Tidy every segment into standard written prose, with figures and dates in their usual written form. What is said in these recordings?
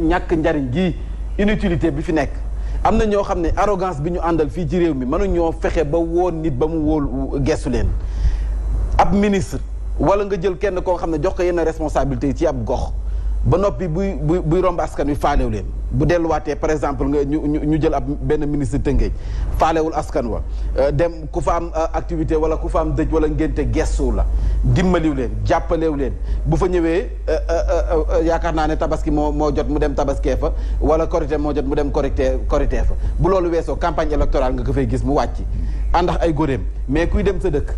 ñàkk njariñ gi inutilité bi fi nekk am na ñoo xam ne arrogance bi ñu àndal fii ci réew mi mënuñoo fexe ba woon nit ba mu wóol gestu leen ab ministre wala nga jël kenn koo xam ne jox ko yenn responsabilité yi ci ab gox ba noppi buy romb askan wi faalew leen bu delluwaatee par exemple nga ñu jël ab benn ministre Tëngéej faalewul askan wa dem ku fa am activité wala ku fa am dëj wala ngénte gestu la dimbaliw leen jàppalew leen bu fa ñëwee yaakaar naa ne tabaski moo jot mu dem tabaskee fa wala korité moo jot mu dem korité fa bu loolu weesoo campagne électorale nga ko fay gis mu wàcc àndax ay góoreem mais kuy dem sa dëkk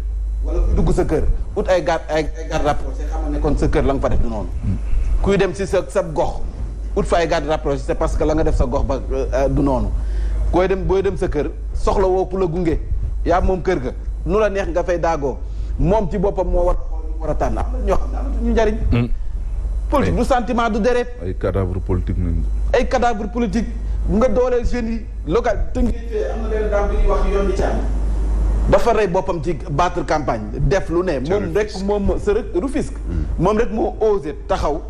wala kuy dugg sa kër ut ay garde rapproché xamal ne kon sa kër la nga fa def du noonu kuy dem si sa gox ut fa ay garde rapproché c'est parce que la nga def sa gox ba du noonu booy dem sa kër soxla woo ku la gunge yaa moom kër ga nu la neex nga fay daagoo moom ci boppam moo war a tànn am na ñoo xam ne amatuñu njariñ politique du sentiment du deret ay cadavre politique nañ ay cadavre politique nga dooleel jeunes yi local Tëngéej am na benn daan bi ñuy wax yoon ni caam dafa rey boppam ci battre campagne def lu ne moom sa Rufisque moom rek moo osé taxaw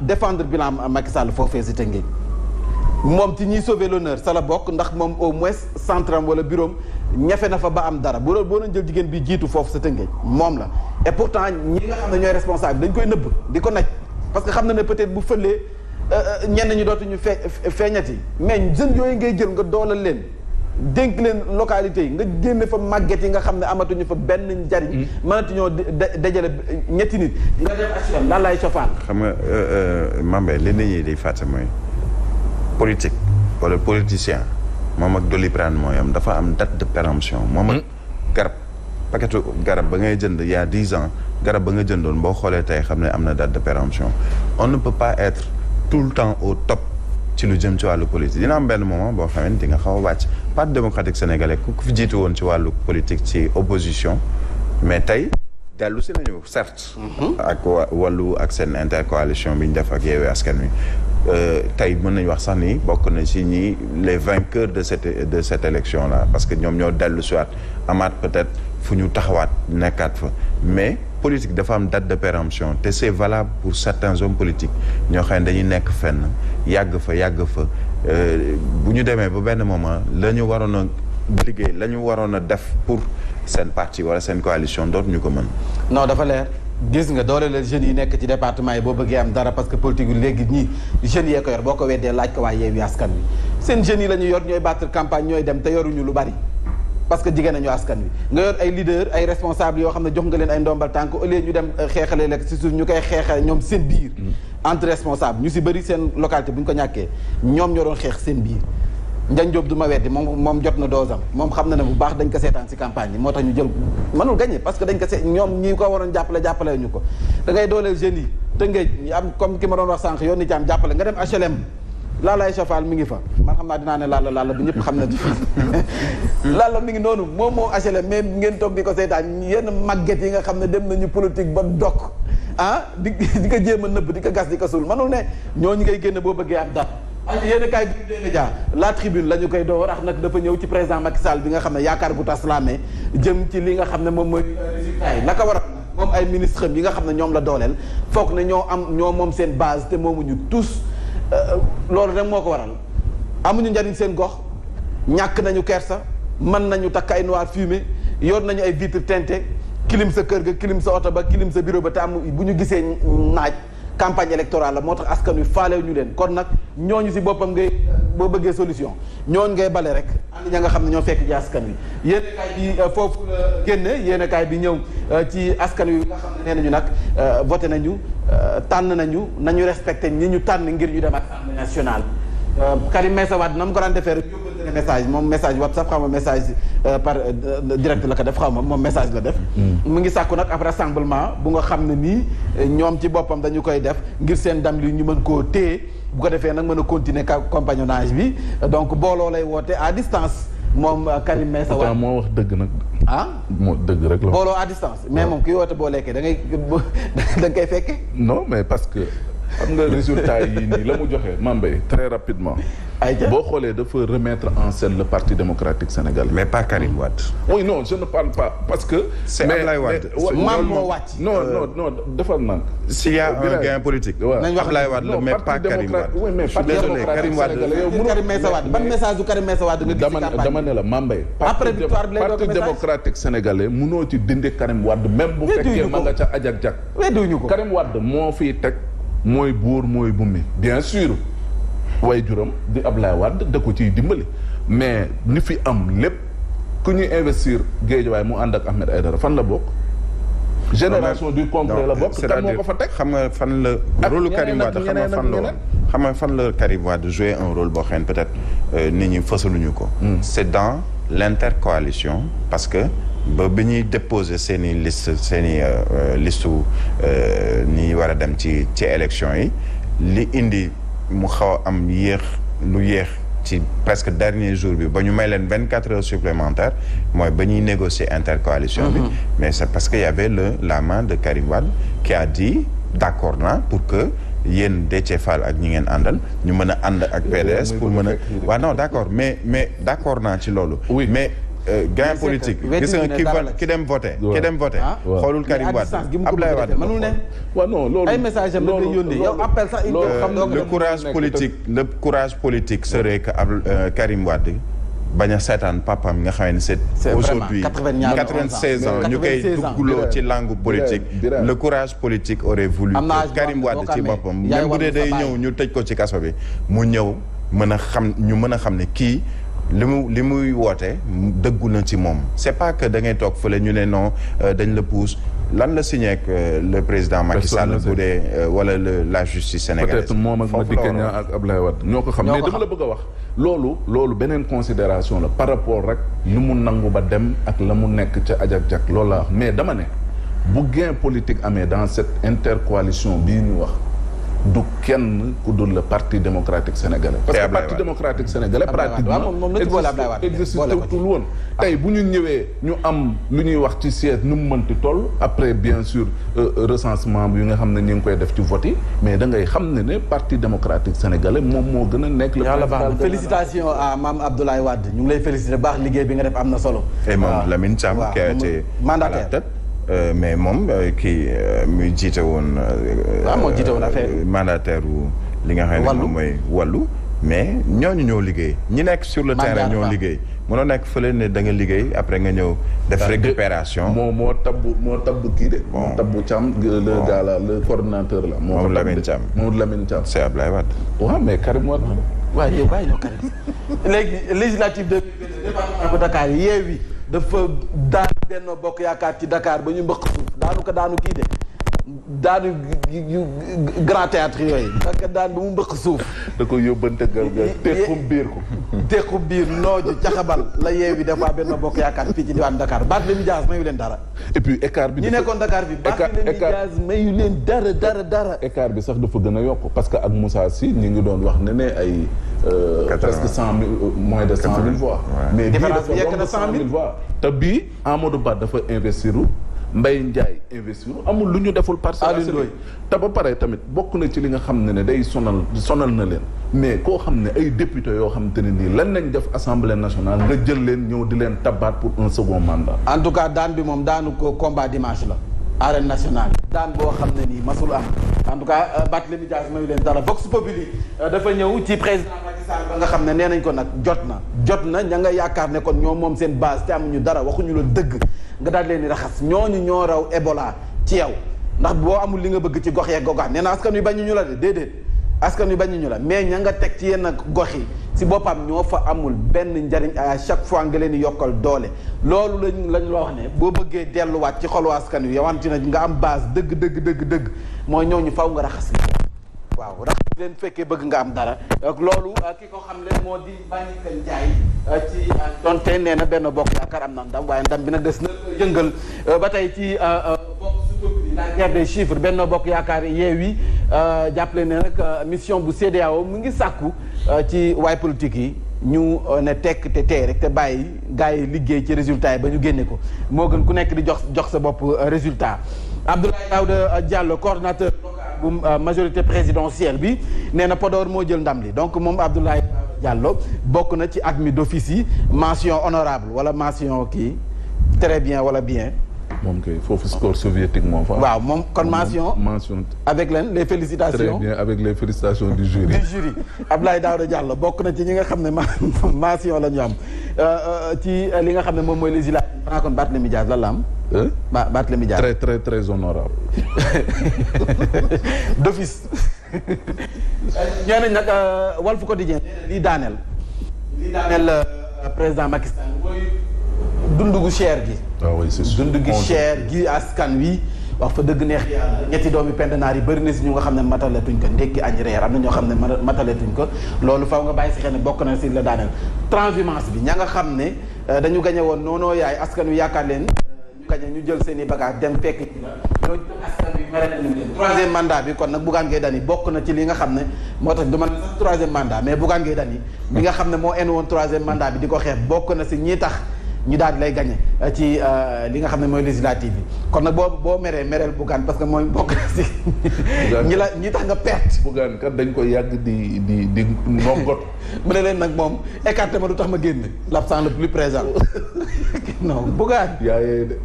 défendre bilan Macky Sall foofee si Tëngéej moom ci ñiy sauver l'honneur sa la bokk ndax moom au moins centram wala bureau ñafe na fa ba am dara boo doon jël jigéen bi jiitu foofu sa Tëngéej moom la et pourtant ñi nga xam ne ñooy responsable dañ koy nëbb di ko naj parce que xam na ne peut-être bu fëlee ñenn ñi dootuñu feeñati mais jeunes yooyu ngay jël nga doolal leen dénk leen localité yi nga génne fa màgget yi nga xam ne amatuñu fa benn njariñ mënatuñoo dajale ñetti nit nga def action lan lay sofaan xam nga Mambé li nit ñi day fàtte mooy politique wala politicien moom ak Doliprane mooy am dafa am date de péremption moom ak garab paquetu garab ba ngay jënd il y a 10 ans garab ba nga jëndoon boo xoolee tey xam ne am na date de péremption on ne peut pas être tout le temps au top ci lu jëm ci wàllu politique dina am benn moment boo xamante di nga xaw a wàcc parti démocratique sénégalais ku fi jiitu woon ci wàllu politique ci opposition mais tey dellu si nañu certes ak wàllu ak seen intercoalition bi ñu def ak Yewwi Askan Wi tey mën nañu wax sax ni bokk na ci ñi les vainqueurs de cette élection là parce que ñoom ñoo dellu si waat amaat peut-être fu ñu taxawaat nekkaat fa mais politique dafa am date de péremption te c'est valable pour certains hommes politiques ñoo xam ne dañuy nekk fenn yàgg fa bu ñu demee ba benn moment la ñu waroon a liggéey la ñu waroon a def pour seen parti wala seen coalition dootuñu ko mën. non dafa leer gis nga doole la jeunes yi nekk ci département yi boo bëggee am dara parce que politique bi léegi ñii jeunes yee ko yor boo ko weddee laaj ko waa Yewwi Askan Wi seen jeunes yi la ñu yor ñooy battre campagne ñooy dem te yoruñu lu bari. parce que jigéen nañu askan wi nga yor ay leader ay responsable yoo xam ne jox nga leen ay ndombal tànk au lieu ñu dem xeexalee lekk si suuf ñu koy xeexale ñoom seen biir entre responsable ñu si bëri seen localité bu ñu ko ñàkkee ñoom ñoo doon xeex seen biir Ndiagne Diop du ma weddi moom jot na doosam moom xam na ne bu baax dañ ko seetaan si campagne yi moo tax ñu jël mënul gagné parce que dañ ko ñoom ñi ko waroon jàppale ñu ko da ngay dooleel jeunes yi Tëngéej ñu am comme ki ma doon wax sànq yoon ni jaam jàppale nga dem HLM Lalla Aïcha Fall mi ngi fa man xam naa dinaa ne Lalla bi ñëpp xam na ci Lalla mi ngi noonu moom moo HLM mais ngeen toog di ko seetaan yenn màgget yi nga xam ne dem nañu politique ba dokk di ko jéem a nëbb di ko gas di ko suul manul ne ñooñu ngay génn boo bëggee am dara yéen kaay bi dé média la tribune la ñu koy doo rax nag dafa ñëw ci président Macky Sall bi nga xam ne yaakaar gu tas la amee jëm ci li nga xam ne moom mooy résultat yi la ko war a moom ay ministre yi nga xam ne ñoom la dooleel foog ne ñoo moom seen base te moomuñu tous loolu rek moo ko waral amuñu njariñ seen gox ñàkk nañu kersa mën nañu takk ay noir fumé yor nañu ay vitre teintée kilim sa kër ga kilim sa oto ba kilim sa bureau ba te am bu ñu gisee naaj campagne électorale la moo tax askan wi faalew ñu leen kon nag ñooñu si boppam ngay boo bëggee solution ñooñu ngay bale rek andi ña nga xam ne ñoo fekk ci askan wi yéenekaay bi foofu la génne yéenekaay bi ñëw ci askan wi nga xam ne nee nañu nag voté nañu tànn nañu respecté ñi ñu tànn ngir ñu dem Assemblée nationale Karim Meïssa Wade na mu ko daan defee rek yóbbante message moom message WhatsApp xaw ma message par direct la ko def xaw ma moom message la def mu ngi sàkku nag ab rassemblement bu nga xam ne nii ñoom ci boppam dañu koy def ngir seen dam li ñu mën koo téye bu ko defee nag mën a continuer compagnonnage bi donc booloo lay woote à distance moom Karim Meïssa Wade moo wax dëgg nag moo dëgg rek la booloo à distance mais moom ki woote boo lekkee da nga koy fekke non mais parce que xam nga résultat yi nii la mu joxe Mambay très rapidement. boo xoolee dafa remettre en scène le parti démocratique sénégalais. mais pas Karim Wade. oui non je ne parle pas parce que. c'est Ablaye Wade. maam moo wàcc. non defal naa. s'il y a un gain politique. Ablaye Wade la mais pas Karim Wade. oui mais je suis désolé Karim Wade. Karim Meïssa Wade ban message du Karim Meïssa Wade nga gis ci campagne dama ne la Mambay. après victoire bi lay doog parti démocratique sénégalais munoo ci dindi Karim Wade même bu fekkee ma nga ca ajak-jak. weddiwuñu ko Karim Wade moo fiy teg mooy buur mooy bummi bien sûr. way juram di Ablaye Wade da ko ciy dimbali mais ni fi am lépp ku ñuy investir Guédiawaye mu ànd ak Ahmed Aïdara fan la bokk. génération du concret la bokk kan moo ko fa teg. xam nga fan la rôle Karim Wade xam nga fan la woon xam nga fan la Karim Wade jouer un rôle boo xam ne peut-être nit ñi fësaluñu ko. c'est dans l'intercoalition parce que ba bi ñuy déposer seen i liste listu ñi war a dem ci élection yi li indi. mu xaw a am lu yéex ci presque dernier jour bi ba ñu may leen 24 heures supplémentaires mooy ba ñuy négocier intercoalition bi mais c'est parce que y avait la main de Karim Wade qui a dit d'accord na pour que yéen Déthié Fall ak ñi ngeen àndal ñu mën a ànd ak PDS pour mën a waaw non d'accord mais d'accord naa ci loolu mais gain politique gis nga ki dem voté xoolul Karim Wade Ablaye Wade mënul ne waaw non loolu ay message am la koy yónnee yow appel sax le courage politique serait que Karim Wade bañ a seetaan papam nga xam ne c'est aujourd'hui 96 ans ñu koy dugguloo ci langue politique le courage politique aurait voulu que Karim Wade ci boppam même bu dee day ñëw ñu tëj ko ci kaso bi mu ñëw mën a xam ne kii li muy woote dëggu na ci moom c'est pas que da ngay toog fële ñu ne non dañ la pousse lan la signé ak le président Macky Sall bu dee wala la justice sénégalaise. peut-être moom ak Madické Niang ak Ablaye Wade ñoo ko xam mais dama la bëgg a wax loolu beneen considération la par rapport rek nu mu nangu ba dem ak la mu nekk ca ajak-jak loolu la wax mais dama ne bu gain politique amee dans cette intercoalition bii ñu wax du kenn ku dul le parti démocratique sénégalais. parce que parti démocratique sénégalais pratiquement existe tout woon. tey bu ñu ñëwee ñu am lu ñuy wax ci siège nu mu mënti toll après bien sûr recensement bi nga xam ne ñu ngi koy def ci vote yi mais da ngay xam ne parti démocratique sénégalais moom moo gën a nekk. yàlla baax na félicitations à Mame Abdoulaye Wade ñu ngi lay féliciter baax liggéey bi nga def am na solo. et moom Lamine Thiam qui a été mandataire. mais moom kii muy jiite woon. waaw moo jiite woon affaire mandataire wu li nga xam ne moom mooy wàllu. mais ñooñu ñoo liggéey ñi nekk sur le terrain ñoo liggéey. mënoo nekk fële ne da nga liggéey après nga ñëw def récupération. moo tabbu kii de. moo tabbu Thiam le gars là le coordinateur là. moom Lamine Thiam moom Lamine Thiam. c'est Ablaye Wade. waaw mais Karim Wade. waaw yow bàyyi ñoo Karim. léegi législative de département bu Dakar Yewwi dafa daan Benno Bokk Yaakaar ci Dakar ba ñu mbëq suuf daanu kii de daanu grand théâtre yooyu daan ba mu mbëq suuf. da ko yóbbante gargar tequm biir ko. tequm biir nooju caxabal la Yewwi dafa Benno Bokk Yaakaar fii ci diwaan Dakar Barthélémy Dias mayu leen dara. et puis écart bi. ñi nekkoon Dakar bi Barthélémy Dias mayu leen dara. écart bi sax dafa gën a yokk parce que ak Moussa Sy ñu ngi doon wax ne ay. presque 100 000 moins de 100 000 voix. mais bii dafa yekk na 100 000 voix. te bii Amadou Ba dafa investir Mbaye Ndiaye investir amul lu ñu deful Parcelles Assainies te ba pare tamit bokk na ci li nga xam ne day sonal na leen mais koo xam ne ay député yoo xam te ne nii lan lañ def assemblée nationale nga jël leen ñëw di leen tabaat pour un second mandat. en tout cas daan bi moom daanu ko combat dimanche la. arène nationale daan boo xam ne nii masul am en tout cas Barthélémy Dias mayu leen dara Vox Populi dafa ñëw ci président Macky Sall ba nga xam ne nee nañ ko nag jot na ña nga yaakaar ne kon ñoo moom seen base te amuñu dara waxuñu la dëgg nga daal leen di raxas ñooñu ñoo raw Ebola ci yow ndax boo amul li nga bëgg ci gox yeeg goxaan nee na askan wi bañuñu la de déedéet askan wi bañuñu la mais ña nga teg ci yenn gox yi si boppam ñoo fa amul benn njariñ à chaque fois nga leen di yokkal doole loolu lañ la wax ne boo bëggee delluwaat ci xolu askan wi yowante na nga am base dëgg mooy ñooñu faw nga raxas waaw raxas leen fekkee bëgg nga am dara loolu ki ko xam leen moo di Mbagnick Ndiaye ci donte nee na Benno Bokk Yaakaar am na ndam waaye ndam bi nag des na yëngal ba tey ci la guerre des chiffres Benno Bokk Yaakaar Yewwi jàppale ne nag mission bu CEDEAO mu ngi sàkku ci waay politique yi ñu ne tekk te tey rek te bàyyi gars yi liggéey ci résultat yi ba ñu génne ko moo gën ku nekk di jox sa bopp résultat Abdoulaye Daouda Diallo coordonnateur local bu majorité présidentielle bi nee na Podor moo jël ndam li donc moom Abdoulaye Diallo bokk na ci admis d'office yi mention honorable wala mention kii très bien wala bien. moom kay foofu score soviétique moo fa. waaw moom kon mention avec les félicitations. très bien avec les félicitations du jury. du jury Abdoulaye Daouda Diallo bokk na ci ñi nga xam ne mention la ñu am ci li nga xam ne moom mooy législative. xanaa kon Barthélémy Dias lan la am. Barthélémy Dias très très très honorable. d'office. ñoo nañ nag Walf Quotidien lii daaneel président Macky Sall mooy dundu gu cher gi. waaw oui c'est sûr dundu gi cher gi askan wi wax fa dëgg neex yàlla ñetti doomi pendenaar yi bëri na si ñu nga xam ne mataletuñ ko ndekki añ reer am na ñoo xam ne mataletuñ ko loolu faw nga bàyyi si xel ne bokk na si la daaneel transhumance bi ña nga xam ne dañu gañe woon noonoo yaay askan wi yaakaar leen ñu gañe ñu jël seen i bagage dem fekk ñooñu askan wi mere nañu leen troisième mandat bi kon nag Bougane Gueye Dany bokk na ci li nga xam ne moo tax du man sax troisième mandat mais Bougane Gueye Dany bi nga xam ne moo en woon troisième mandat bi di ko xeex bokk na si ñi tax ñu daal di lay gagné ci li nga xam ne mooy législative bi kon nag boo mereel Bougane parce que mooy bokk na si ñi tax nga perte. Bougane kat dañ ko yàgg di nongot. mu ne leen nag moom écarté ma du tax ma génn l'absent le plus présent non Bougane. yaayee de.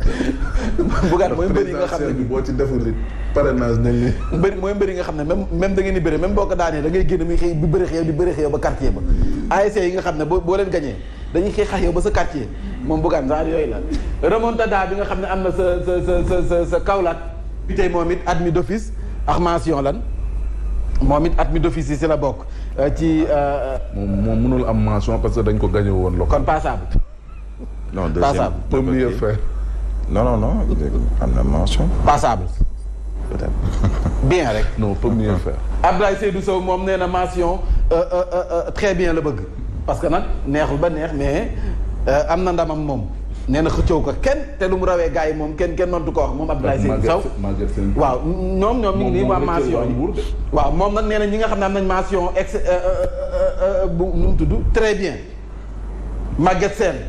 Bougane mooy mbëri nga xam ne boo ci deful it parrainage nañ li. mooy mbëri nga xam ne même da ngeen di bëri même boo ko daanee da ngay génn muy xëy di bëri xew ba quartier ba ASC yi nga xam ne boo leen gagné dañuy xëy xax yow ba sa quartier. moom Bougane genre yooyu la remontada bi nga xam ne am na sa Kaolack bi tey moom it admis d'office ak mention lan moom it admis d'office yi si la bokk ci moom mënul am mention parce que dañ ko gagné woon local. kon passable. non deuxième premier fait. non am na mention. passable. peut-être. bien rek. non premier fait. Abdoulaye Seydou Sow moom nee na mention très bien la bëgg parce que nag neexul ba neex mais. am na ndamam moom nee na xëccoo ko kenn te lu mu rawee gars yi moom kenn mëntu ko wax moom Abdoulaye Seydou Sow waaw ñoom ñu ngi nii waa mention yi waaw moom nag nee na ñi nga xam ne am nañ mention bu nu mu tudd très bien Maguette Sène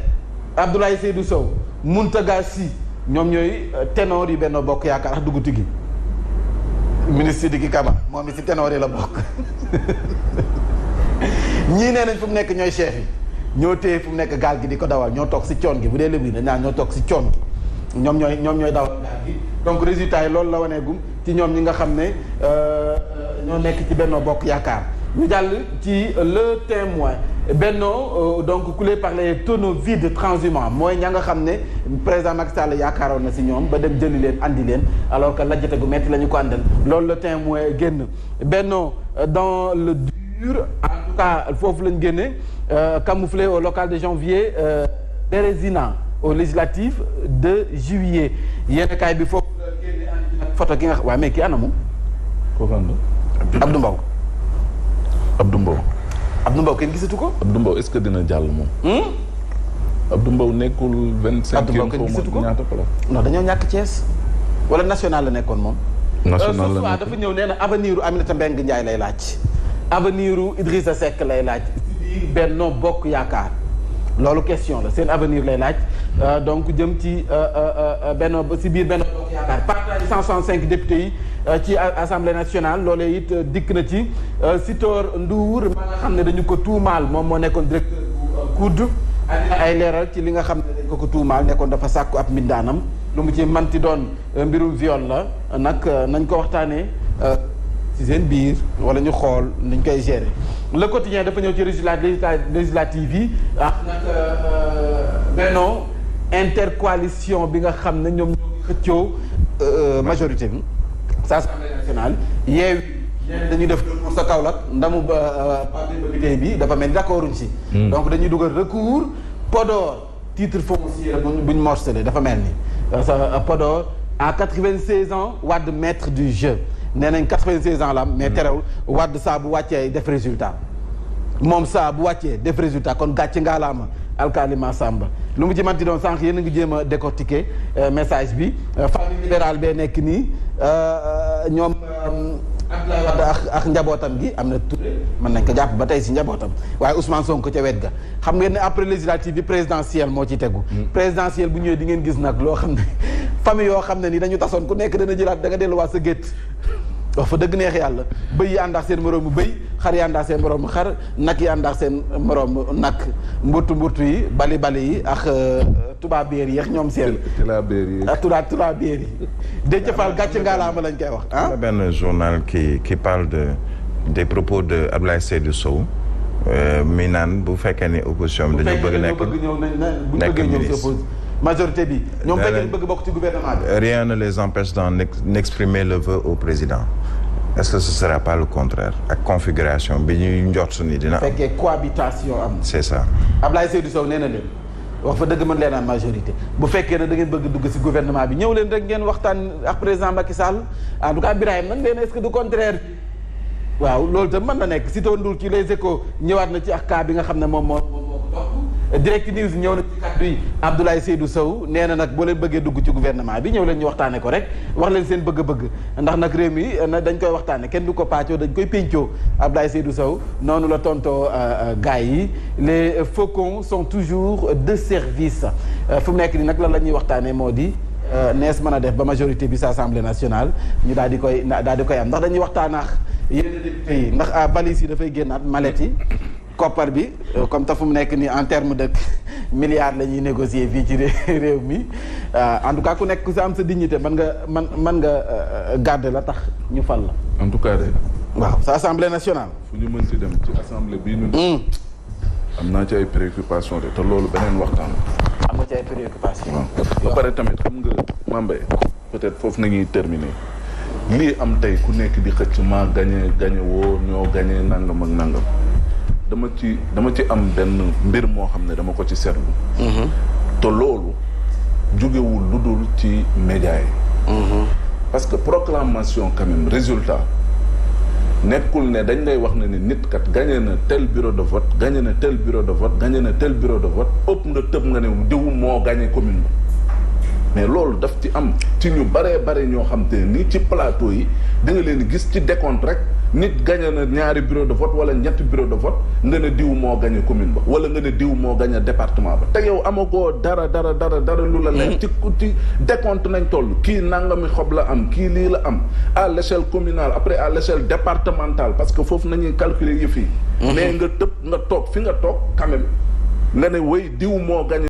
Abdoulaye Seydou Sow Mountaga Sy ñoom ñooy ténor yi Benno Bokk Yaakaar ak dugg tigi ministre Sidiki Kaba moom it si ténor yi la bokk ñii nee nañ fu mu nekk ñooy chef yi ñoo téye fu mu nekk gaal gi di ko dawal ñoo toog si coon gi bu dee lébu yi dañ naan ñoo toog si coon gi ñoom ñooy dawal gaal gi donc résultat yi loolu la waneegum ci ñoom ñi nga xam ne ñoo nekk ci Benno Bokk Yaakaar ñu jàll ci le témoin Benno donc coulé par les tonneaux vides transhumants mooy ña nga xam ne président Macky Sall yaakaaroon na si ñoom ba dem jëli leen andi leen alors que lajjate gu metti la ñu ko àndal loolu le témoin génn Benno dans le dur en tout cas foofu lañ génne camouflé au local de janvier Bérésina au législatif de juillet yenn kaay bi foofu génne andi photo ki nga xam waaye mais kii anamu Abdou Mbow Abdou Mbow kenn gisatu ko. Abdou Mbow est-ce que dina jàll moom. Abdou Mbow nekkul 25. Abdou Mbow kenn gisatu ko ñaata place. non dañoo ñàkk Thiès wala national la nekkoon moom. national la nekkoon dafa ñëw nee na avenir u Aminata Mbengue Ndiaye lay laaj. avenir u Idrissa Seck lay laaj. ci biir Benno Bokk Yaakaar loolu question la seen avenir lay laaj. donc jëm ci Benno si biir Benno Bokk Yaakaar partage 165 députés yi. ci assemblée nationale loolee it dikk na ci Sitor Ndour ma nga xam ne dañu ko tuumaal moom moo nekkoon directeur bu COUD ay leeral ci li nga xam ne dañ ko tuumaal nekkoon dafa sàkku ab mbindaanam lu mu ci manti doon mbirum viol la nag nañ ko waxtaanee ci seen biir wala ñu xool nuñ koy gérer le quotidien dafa ñëw ci législative yi nag Benno intercoalition bi nga xam ne ñoom ñoo xëccoo majorité bi Assemblée nationale Yewwi dañuy def pour sa Kaolack ndamu parti député bi dafa mel ni d'accorduñ ci donc dañuy dugal recours Podor titre foncier buñ morcelé dafa mel ni sa Podor à 96 ans Wade maître du jeu nee nañ 96 ans la am mais terewul Wade saa bu wàccee def résultat moom saa bu wàccee def résultat kon gàcce ngaalaama alkalima Samba lu mu ci manti doon sànq yéen a ngi jéem a décortiquer message bi famille libérale bee nekk nii ñoom Abdoulaye Wade ak njabootam gi am na Touré mën nañ ko jàpp ba tey si njabootam waaye Ousmane Sonko ca wet ga xam ngeen ne après législative bi présidentielle moo ci tegu présidentielle bu ñëwee di ngeen gis nag loo xam ne famille yoo xam ne ni dañu tasoon ku nekk dana jëlaat da nga delluwaat sa gétt wax fa dëgg neex yàlla bëy yi ànd ak seen moroomu bëy xar yi ànd ak seen moroomu xar nag yi ànd ak seen moroomu nag mburtu yi bali yi ak tubaabeer yi ak ñoom seen. tilaabeer yi ak tulaabeer yi. Déthié Fall gàcce ngaalaama lañ koy wax. am na benn journal qui parle des propos de Abdoulaye Seydou Sow. mi naan bu fekkee ne opposition bi dañoo bëgg nekk ministre majorité bi ñoom fekkee bëgg bokk ci gouvernement bi. rien ne les empêche d'en exprimer le vœu au président. est-ce que ce sera pas le contraire ak configuration bi ñuy njort ni dina am. fekkee cohabitation am. c'est ça. Abdoulaye Seydou Sow nee na leen wax fa dëgg mën leen am majorité bu fekkee ne da ngeen bëgg dugg ci gouvernement bi ñëw leen rek ngeen waxtaan ak président Macky Sall en tout cas Birahim nag nee na est-ce que du contraire. waaw loolu tam mën na nekk Sitor Ndour ci Les Échos ñëwaat na ci ak cas bi nga xam ne moom moo ko topp Direct News ñëw na ci kàddu yi Abdoulaye Seydou Sow nee na nag boo leen bëggee dugg ci gouvernement bi ñëw leen ñu waxtaane ko rek wax leen seen bëgg-bëgg ndax nag réew mi dañ koy waxtaane kenn du ko paccoo dañ koy péncoo Abdoulaye Seydou Sow noonu la tontoo gars yi les faucons sont toujours de service fu mu nekk ni nag lan la ñuy waxtaane moo di nees mën a def ba majorité bi sa Assemblée nationale ñu daal di koy am ndax dañuy waxtaanaax yenn député yi ndax valise yi dafay génnaat mallette yi koppar bi comme te fu mu nekk nii en terme de milliards la ñuy négocier fii ci réew mi en tout cas ku nekk ku sa am sa dignité mën nga garder la tax ñu fal la. en tout cas de. waaw sa assemblée nationale. fu ñu mën ci dem ci assemblée bii ñu. am naa ci ay préoccupations de te loolu beneen waxtaan. am nga ci ay préoccupations. waaw ba pare tamit xam nga Mambay peut-être foofu nañuy terminer. lii am tey ku nekk di xëcc maa gañe woo ñoo gañe nangam ak nangam dama ci am benn mbir moo xam ne dama ko ci seetlu. te loolu jógewul lu dul ci média yi. parce que proclamation quand même résultat nekkul ne dañ lay wax ne ni nit kat gañe na tel bureau de vote gañe na tel bureau de vote gañe na tel bureau de vote ëpp nga tëb nga ne diw moo gañe commune bi. mais loolu daf ci am ci ñu bare ñoo xam te ni ci plateau yi da nga leen gis ci décompte rek nit gagné na ñaari bureau de vote wala ñetti bureau de vote nga ne diw moo gagné commune ba wala nga ne diw moo gagné département ba te yow amagoo dara lu la leer ci décompte nañ toll kii nangami xob la am kii lii la am à l'échelle communale après à l'échelle départementale parce que foofu nañuy calculer yëf yi mais nga tëb nga toog fi nga toog quand même nga ne way diw moo gagné